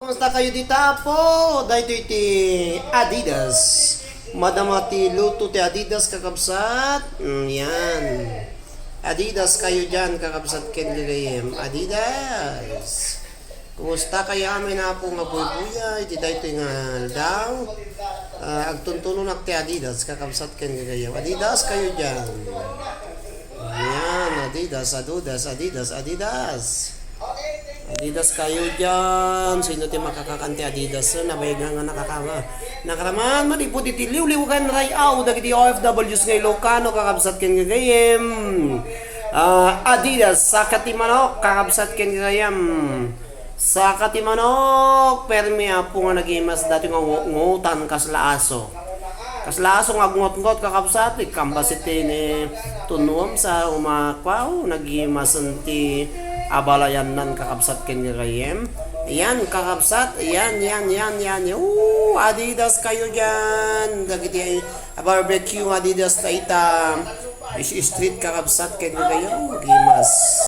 Kumusta kayo dito po? Dahil iti Adidas. Madamati luto ti Adidas kakabsat. Yan. Adidas kayo dyan kakabsat kenligayem. Adidas. Kumusta kayo amin na po nga buya? Iti dahito nga daw. Agtuntunon ak ti Adidas kakabsat kenligayem. Adidas kayo dyan. Yan. Adidas, Adidas. Adidas kayo dyan. Sino ti makakakanti Adidas? Nabayag nga nakakama. Nakaraman, malipod iti liw-liwagan rayaw. Dagiti OFWs ngay Ilocano, kakabsat ken gagayem. Adidas, sa katimanok, kakabsat ken gagayem. Sa katimanok, permi po nga nagimas dati nga ngutan kaslaaso. Kaslaaso nga ngot-ngot kakabsat. Kambas iti ni tunuam sa umakwaw. Nagimasan ti abalayan nan kakabsat ken gagayem. Ayan kakabsat. Ayan. Adidas kayo dyan. Dagiti barbecue Adidas taita. Street kakabsat ken gagayem. Gimas.